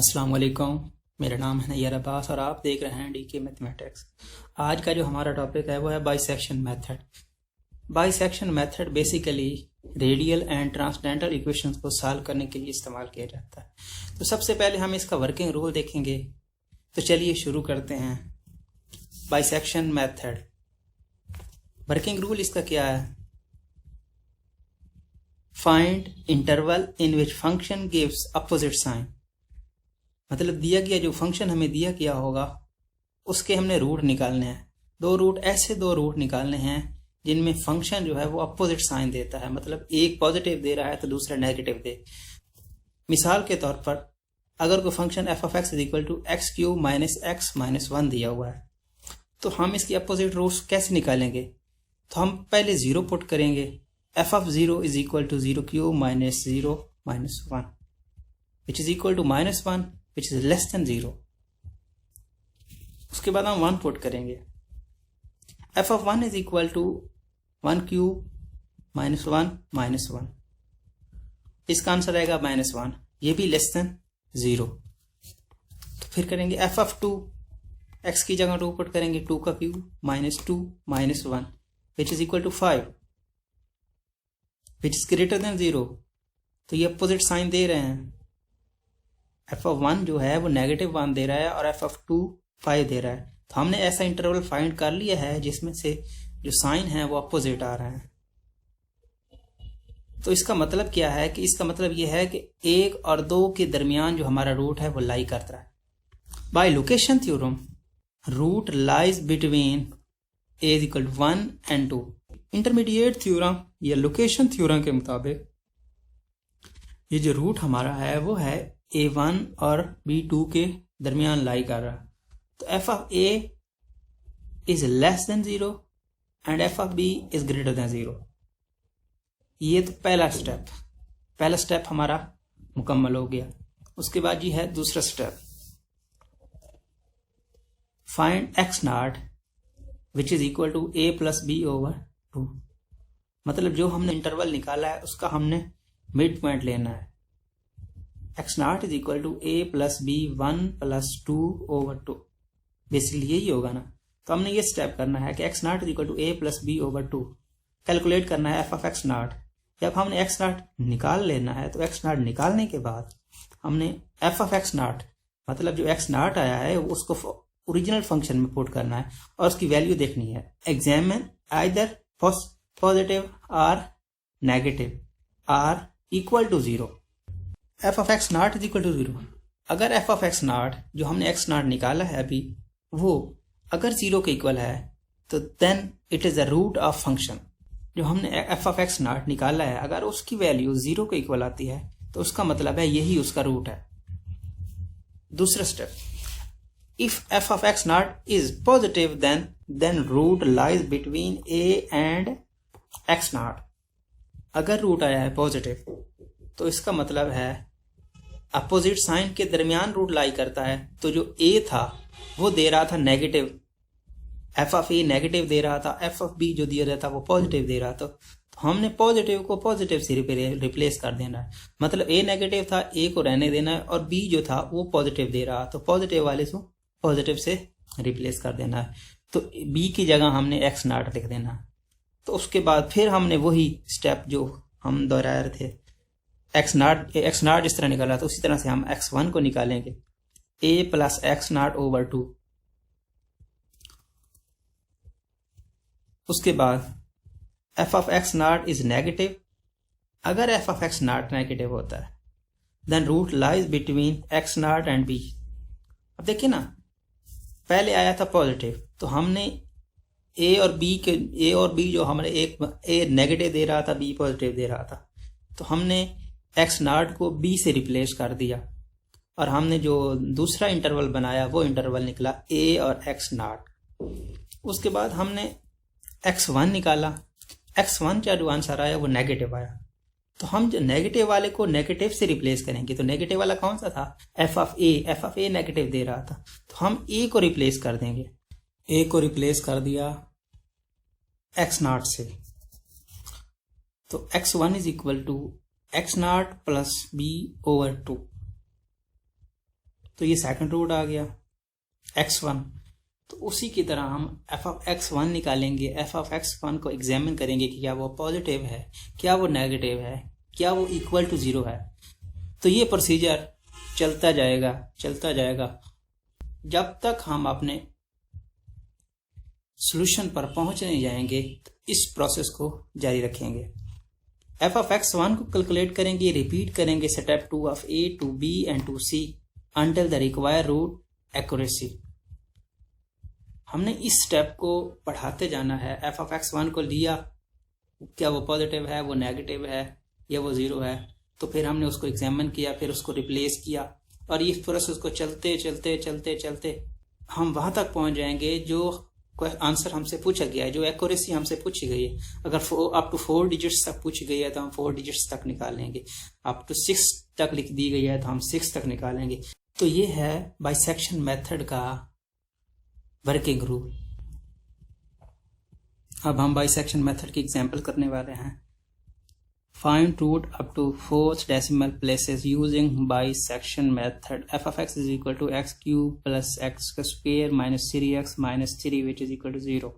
अस्सलाम वालेकुम। मेरा नाम है नैयर अब्बास और आप देख रहे हैं डीके मैथमेटिक्स। आज का जो हमारा टॉपिक है वो है bisection method. Bisection method basically radial and transcendental equations को सॉल्व करने के लिए इस्तेमाल किया जाता है। तो सबसे पहले हम इसका वर्किंग रूल देखेंगे। तो चलिए शुरू करते हैं। बाइसेक्शन मेथड वर्किंग रूल इसका क्या है? Find interval in which function gives opposite sign. मतलब दिया गया जो फंक्शन हमें दिया गया होगा उसके हमने रूट निकालने हैं। दो रूट निकालने हैं जिनमें फंक्शन जो है वो अपोजिट साइन देता है, मतलब एक पॉजिटिव दे रहा है तो दूसरा नेगेटिव दे। मिसाल के तौर पर अगर कोई function f of x is equal to x cube minus x minus 1 दिया हुआ है तो हम इसकी अपोजिट रूट्स कैसे निकालेंगे? तो हम पहले जीरो पुट करेंगे। F of zero is equal to zero cube minus 0 minus 1 which is equal to minus 1 which is less than 0। उसके बाद हम 1 पुट करेंगे। f of 1 is equal to 1 cube minus 1 minus 1, इसका आंसर आएगा minus 1, ये भी less than 0। तो फिर करेंगे f of 2, x की जगह 2 पुट करेंगे, 2 का cube minus 2 minus 1 which is equal to 5 which is greater than 0। तो ये अपोजिट साइन दे रहे हैं। एफ ऑफ 1 जो है वो नेगेटिव 1 दे रहा है और एफ ऑफ 2 5 दे रहा है। तो हमने ऐसा इंटरवल फाइंड कर लिया है जिसमें से जो साइन है वो अपोजिट आ रहा है। तो इसका मतलब क्या है कि इसका मतलब ये है कि 1 और 2 के दरमियान जो हमारा रूट है वो लाई करता है। By location theorem root lies between a is equal to 1 and 2। Intermediate theorem या लोकेशन थ्योरम के मुताबिक ये जो रूट हमारा है वो है A1 और B2 के दरमियान लाई कर रहा। तो f of A is less than 0 and f of B is greater than 0। ये तो पहला स्टेप हमारा मुकम्मल हो गया। उसके बाद ये है दूसरा step, find x naught which is equal to A plus B over 2। मतलब जो हमने इंटरवल निकाला है उसका हमने मिड पॉइंट लेना है। x naught is equal to a plus b 1 plus 2 over 2, basically यही होगा ना। तो हमने ये स्टेप करना है कि x naught is equal to a plus b over 2, calculate करना है f ऑफ x नॉट। जब हमने x नॉट निकाल लेना है तो x नॉट निकालने के बाद हमने f ऑफ x नॉट मतलब जो x नॉट आया है उसको ओरिजिनल फंक्शन में पुट करना है और उसकी वैल्यू देखनी है। एग्जामिन आइदर पॉजिटिव और negative or equal to 0। F of x naught is equal to 0। अगर एफ ऑफ एक्स नॉट जो हमने एक्स नॉट निकाला है अभी वो अगर 0 के इक्वल है तो then it is the root of function. जो हमने एफ ऑफ एक्स नॉट निकाला है अगर उसकी वैल्यू 0 के इक्वल आती है तो उसका मतलब है यही उसका रूट है। दूसरा step, if f of x naught is positive then root lies between a and x naught. अगर रूट आया है पॉजिटिव तो इसका मतलब है अपोजिट साइन के दरमियान रूट लाई करता है। तो जो a था वो दे रहा था negative, f of a negative दे रहा था, एफ ऑफ बी जो दिया रहा था वो पॉजिटिव दे रहा था। तो हमने पॉजिटिव को पॉजिटिव से रिप्लेस कर देना है। मतलब a नेगेटिव था, a को रहने देना है और b जो था वो पॉजिटिव दे रहा तो पॉजिटिव वाले को पॉजिटिव से रिप्लेस कर देना है। तो b की जगह हमने x नॉट लिख देना। तो उसके बाद फिर हमने वही स्टेप जो हम दोहरा रहे थे, एक्स नॉट जिस तरह निकाला था उसी तरह से हम x1 को निकालेंगे, a plus x naught over 2। उसके बाद f of x naught is negative. अगर f of x naught negative होता है then root lies between x naught and b। अब देखिए ना, पहले आया था पॉजिटिव तो हमने a और b जो हमारे एक a नेगेटिव दे रहा था, b पॉजिटिव दे रहा था, तो हमने एक्स नॉट को b से रिप्लेस कर दिया और हमने जो दूसरा इंटरवल बनाया वो इंटरवल निकला a और एक्स नॉट। उसके बाद हमने x1 निकाला, x1 का जो आंसर आया वो नेगेटिव आया। तो हम जो नेगेटिव वाले को नेगेटिव से रिप्लेस करेंगे। तो नेगेटिव वाला कौन सा था? एफ ऑफ ए नेगेटिव दे रहा था तो हम a को रिप्लेस कर देंगे। a को रिप्लेस कर दिया एक्स नॉट से, तो x1 is equal to x naught plus b over 2। तो ये सेकंड रूट आ गया x1। तो उसी की तरह हम f ऑफ x1 निकालेंगे, f ऑफ x1 को एग्जामिन करेंगे कि क्या वो पॉजिटिव है, क्या वो नेगेटिव है, क्या वो इक्वल टू 0 है। तो ये प्रोसीजर चलता जाएगा जब तक हम अपने सॉल्यूशन पर पहुंच नहीं जाएंगे। तो इस प्रोसेस को जारी रखेंगे। f ऑफ x1 को कैलकुलेट करेंगे, रिपीट करेंगे step 2 of a to b and to c until the required root accuracy. हमने इस स्टेप को पढ़ाते जाना है। f ऑफ x1 को लिया, क्या वो पॉजिटिव है, वो नेगेटिव है या वो 0 है, तो फिर हमने उसको एग्जामिन किया, फिर उसको रिप्लेस किया और इस प्रोसेस को चलते हम वहां तक पहुंच जाएंगे जो आंसर हमसे पूछा गया है, जो एक्यूरेसी हमसे पूछी गई है। अगर अप टू 4 डिजिट्स तक पूछी गई है तो हम 4 डिजिट्स तक निकालेंगे, अप टू 6 तक लिख दी गई है तो हम 6 तक निकालेंगे। तो ये है बाइसेक्शन मेथड का वर्किंग रूल। अब हम बाइसेक्शन मेथड की एग्जांपल करने वाले हैं। Find root up to 4th decimal places using bisection method. f of x is equal to x cube plus x square minus 3x minus 3 which is equal to 0।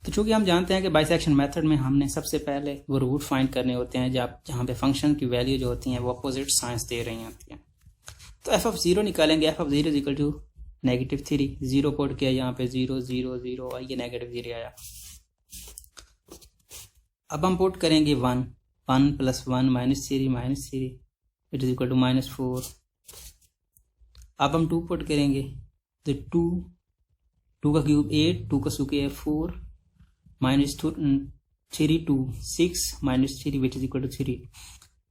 तो चूंकि हम जानते हैं कि बाइसेक्शन मेथड में हमने सबसे पहले वो रूट फाइंड करने होते हैं जहां पे फंक्शन की वैल्यू जो होती हैं वो अपोजिट साइंस दे रही होती हैं। तो f of 0 निकालेंगे। f of 0 is equal to -3। 0 put किया यहाँ पे 0 0 0 और ये -0 आया। अब हम पुट करेंगे 1 1 + 1 -3 इट इज इक्वल टू -4। अब हम 2 पुट करेंगे तो 2 का क्यूब 8, 2 का square 4 -3 2 6 -3 which is equal to 3।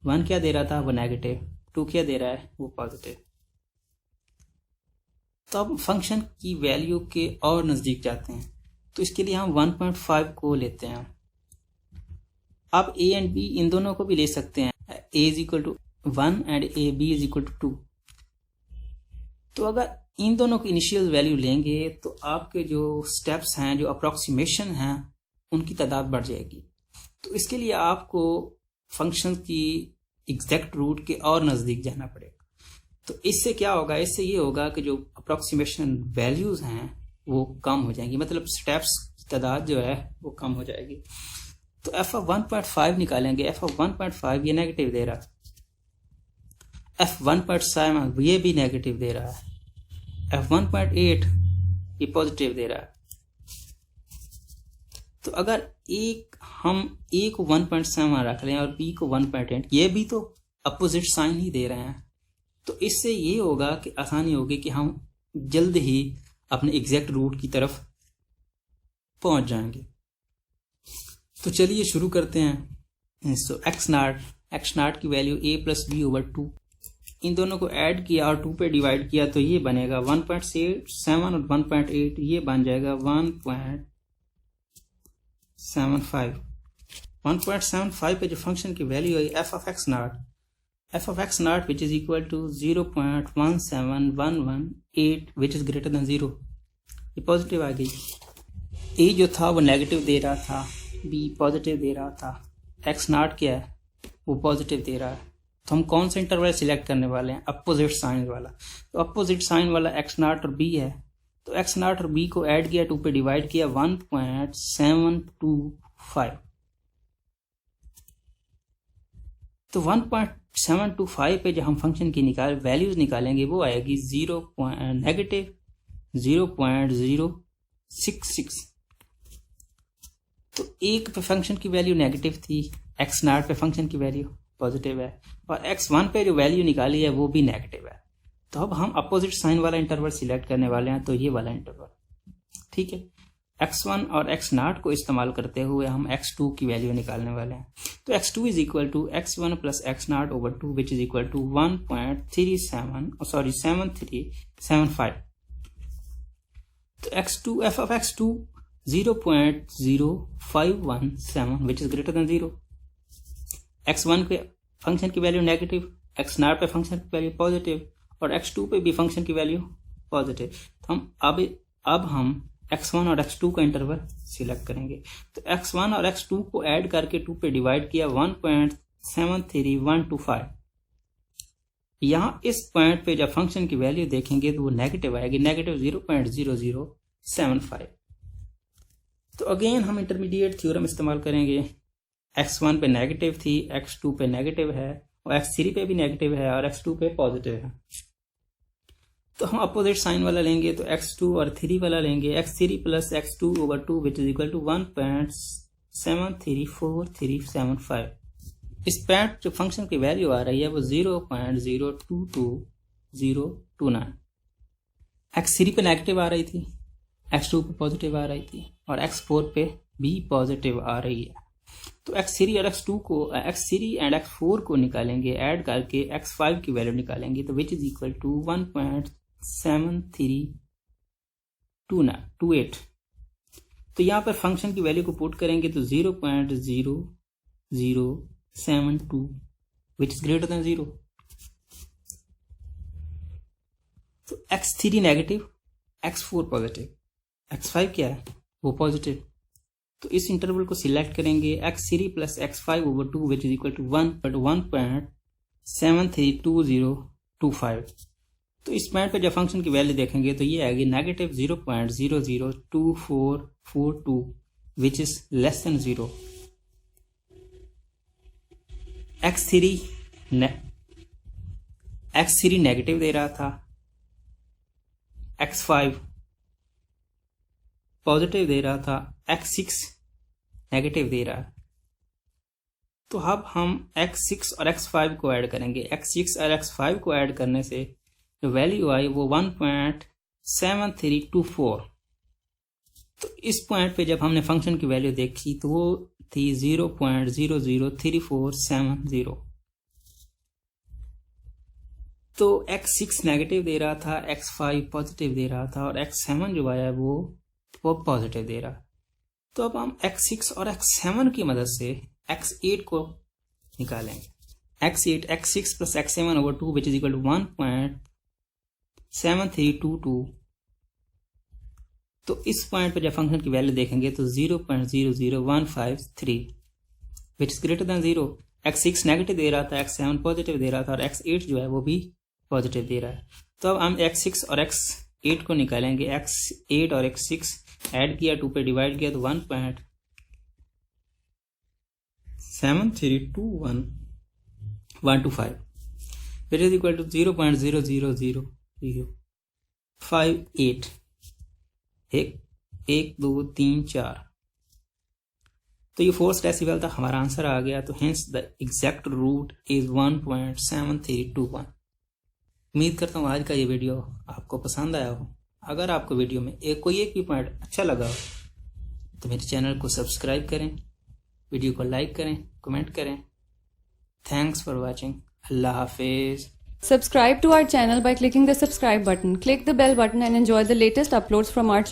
1 क्या दे रहा था, वो नेगेटिव, 2 क्या दे रहा है, वो पॉजिटिव। तो अब फंक्शन की वैल्यू के और नजदीक जाते हैं, तो इसके लिए हम 1.5 को लेते हैं। आप a एंड b इन दोनों को भी ले सकते हैं। a is equal to 1 and b is equal to 2। तो अगर इन दोनों की इनिशियल वैल्यू लेंगे तो आपके जो स्टेप्स हैं, जो अप्रोक्सीमेशन हैं, उनकी तादाद बढ़ जाएगी। तो इसके लिए आपको फंक्शन की एग्जैक्ट रूट के और नज़दीक जाना पड़ेगा। तो इससे क्या होगा, इससे ये होगा कि जो अप्रोक्सीमेशन वैल्यूज हैं वो कम हो जाएंगी, मतलब स्टेप्स की तादाद जो है वो कम हो जाएगी। तो f of 1.5 निकालेंगे। f of 1.5 ये नेगेटिव दे रहा है। f 1.7 ये भी नेगेटिव दे रहा है। f 1.8 ये पॉजिटिव दे रहा है। तो अगर हम a को 1.7 रख लें और b को 1.8, ये भी तो अपोजिट साइन ही दे रहे हैं। तो इससे ये होगा कि आसानी होगी कि हम जल्द ही अपने एग्जैक्ट रूट की तरफ पहुंच जाएंगे। तो चलिए शुरू करते हैं। सो x नॉट की वैल्यू a + b/2, इन दोनों को ऐड किया और 2 पे डिवाइड किया तो ये बनेगा 1.7 और 1.8, ये बन जाएगा 1.75। 1.75 पे जो फंक्शन की वैल्यू है f of x naught which is equal to 0.17118 which is greater than 0। ये पॉजिटिव आ गई। a जो था वो नेगेटिव दे रहा था, b पॉजिटिव दे रहा था, x नॉट क्या है, वो पॉजिटिव दे रहा है। तो हम कौन सा इंटरवल सिलेक्ट करने वाले हैं, अपोजिट साइन वाला। तो अपोजिट साइन वाला x नॉट और b है। तो x नॉट और b को ऐड किया, 2 पे डिवाइड किया, 1.725। तो 1.725 पे जो हम फंक्शन की वैल्यूज निकालेंगे वो आएगी -0.066। तो एक पे फंक्शन की वैल्यू नेगेटिव थी, x नॉट पे फंक्शन की वैल्यू पॉजिटिव है, और x1 पे जो वैल्यू निकाली है वो भी नेगेटिव है। तो अब हम अपोजिट साइन वाला इंटरवल सिलेक्ट करने वाले हैं, तो ये वाला इंटरवल, ठीक है। x1 और x नॉट को इस्तेमाल करते हुए हम x2 की वैल्यू निकालने वाले हैं। तो x2 is equal to x1 + x naught which is equal to 1.7375। तो x2 f of x2 0.0517 which is greater than 0। x1 पे फंक्शन की वैल्यू नेगेटिव, x नॉट पे फंक्शन की वैल्यू पॉजिटिव और x2 पे भी फंक्शन की वैल्यू पॉजिटिव। तो हम अब हम x1 और x2 का इंटरवल सिलेक्ट करेंगे। तो x1 और x2 को ऐड करके 2 पे डिवाइड किया, 1.73125। यहाँ इस पॉइंट पे जब फंक्शन की वैल्यू देखेंगे तो वो नेगेटिव आएगी, नेगेटिव 0.0075। तो अगेन हम इंटरमीडिएट थ्योरम इस्तेमाल करेंगे। x1 पे नेगेटिव थी, x2 पे नेगेटिव है और x3 पे भी नेगेटिव है और x2 पे पॉजिटिव है। तो हम अपोजिट साइन वाला लेंगे, तो x2 और 3 वाला लेंगे, x3 plus x2 over 2 which is equal to 1.734375। इस पॉइंट जो फंक्शन की वैल्यू आ रही है वो 0.022029। x3 पे नेगेटिव आ रही थी, x2 पे पॉजिटिव आ रही थी और x4 पे भी पॉजिटिव आ रही है। तो x3 और x2 को x3 एंड x4 को निकालेंगे, ऐड करके x5 की वैल्यू निकालेंगे, तो विच इज इक्वल टू 1.7328। तो यहाँ पर फंक्शन की वैल्यू को पुट करेंगे तो 0.0072 विच इज ग्रेटर देन 0। तो x3 negative, x4 positive, x5 क्या है वो पॉजिटिव। तो इस इंटरवल को सिलेक्ट करेंगे, x3 plus x5 over 2 which is equal to 1.732025। तो इस पॉइंट पे जब फंक्शन की वैल्यू देखेंगे तो ये आएगी negative 0.002442 which is less than 0। x3 negative दे रहा था, x5 पॉजिटिव दे रहा था, x6 नेगेटिव दे रहा है। तो अब हम x6 और x5 को ऐड करेंगे। x6 और x5 को ऐड करने से जो वैल्यू आई वो 1.7324। तो इस पॉइंट पे जब हमने फंक्शन की वैल्यू देखी तो वो थी 0.003470। तो x6 नेगेटिव दे रहा था, x5 पॉजिटिव दे रहा था और x7 जो आया वो पॉजिटिव दे रहा। तो अब हम x6 और x7 की मदद से x8 को निकालेंगे। x6 plus x7 over 2 which is equal to 1.7322। तो इस पॉइंट पे जब फंक्शन की वैल्यू देखेंगे तो 0.00153 which is greater than 0। x6 negative दे रहा था, x7 पॉजिटिव दे रहा था और x8 जो है वो भी पॉजिटिव दे रहा है। तो अब हम x6 और x8 को निकालेंगे। x8 और x6 ऐड किया, 2 पे डिवाइड किया तो 1.732125 विच इज इक्वल टू 0.0000058। 1 2 3 4। तो ये फोर्थ डेसिबल था, हमारा आंसर आ गया। तो hence the exact root is 1.7321। उम्मीद करता हूँ आज का ये वीडियो आपको पसंद आया हो। अगर आपको वीडियो में कोई एक भी पॉइंट अच्छा लगा हो तो मेरे चैनल को सब्सक्राइब करें, वीडियो को लाइक करें, कमेंट करें। Thanks for watching. Allah Hafiz. Subscribe to our channel by clicking the subscribe button. Click the bell button and enjoy the latest uploads from our channel.